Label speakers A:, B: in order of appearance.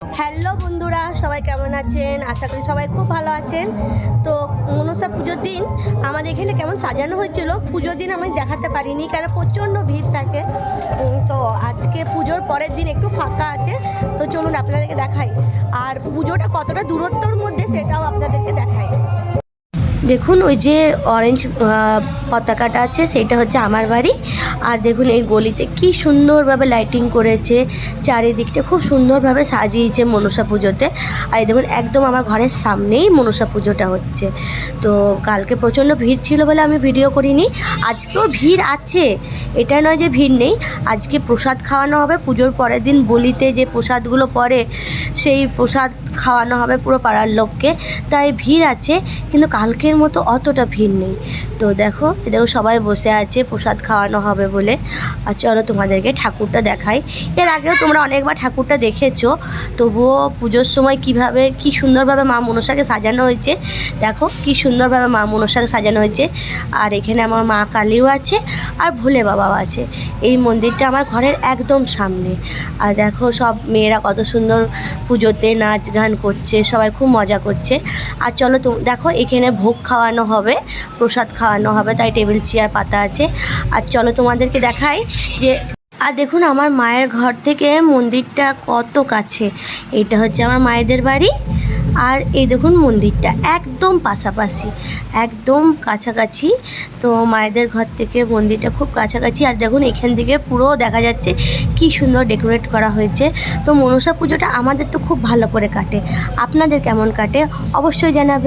A: Hello বন্ধুরা, সবাই কেমন আছেন? আশা করি সবাই খুব ভালো আছেন। তো মনসা পুজোর দিন আমাদের এখানে কেমন সাজানো হয়েছিল, পুজোর দিন আমি দেখাতে পারিনি কারণ প্রচণ্ড ভিড় থাকে। তো আজকে পুজোর পরের দিন একটু ফাঁকা আছে, তো চলুন আপনাদেরকে দেখাই। আর পুজোটা কতটা দূরত্বর মধ্যে সেটাও আপনাদেরকে দেখাই। দেখুন ওই যে অরেঞ্জ পতাকাটা আছে সেইটা হচ্ছে আমার বাড়ি। আর দেখুন এই গলিতে কি সুন্দরভাবে লাইটিং করেছে, চারিদিকটা খুব সুন্দরভাবে সাজিয়েছে মনসা পুজোতে। আর এই দেখুন একদম আমার ঘরের সামনেই মনসা পুজোটা হচ্ছে। তো কালকে প্রচণ্ড ভিড় ছিল বলে আমি ভিডিও করিনি, আজকেও ভিড় আছে, এটা নয় যে ভিড় নেই। আজকে প্রসাদ খাওয়ানো হবে, পুজোর পরের দিন বলিতে যে প্রসাদগুলো পড়ে সেই প্রসাদ খাওয়ানো হবে পুরো পাড়ার লোককে, তাই ভিড় আছে, কিন্তু কালকের মতো অতটা ভিড় নেই। তো দেখো সবাই বসে আছে প্রসাদ খাওয়ানো হবে বলে। আর চলো তোমাদেরকে ঠাকুরটা দেখাই। এর আগেও তোমরা অনেকবার ঠাকুরটা দেখেছো, তবুও পুজোর সময় কিভাবে কি সুন্দরভাবে মা মনসাকে সাজানো হয়েছে। দেখো কি সুন্দরভাবে মা মনসাকে সাজানো হয়েছে। আর এখানে আমার মা কালীও আছে আর ভোলে বাবাও আছে। এই মন্দিরটা আমার ঘরের একদম সামনে। আর দেখো সব মেয়েরা কত সুন্দর পুজোতে নাচ গান করছে, সবাই খুব মজা করছে। আর চলো তো দেখো এখানে ভোগ খাওয়ানো হবে, প্রসাদ খাওয়ানো হবে, তাই টেবিল চেয়ার পাতা আছে। আর চলো তোমাদেরকে দেখাই যে, আর দেখুন আমার মায়ের ঘর থেকে মন্দিরটা কত কাছে। এইটা হচ্ছে আমার মায়েদের বাড়ি, আর এই দেখুন মন্দিরটা একদম পাশাপাশি, একদম কাছাকাছি। তো মায়েদের ঘর থেকে মন্দিরটা খুব কাছাকাছি। আর দেখুন এখান থেকে পুরো দেখা যাচ্ছে কি সুন্দর ডেকোরেট করা হয়েছে। তো মনসা পুজোটা আমাদের তো খুব ভালো করে কাটে, আপনাদের কেমন কাটে অবশ্যই জানাবেন।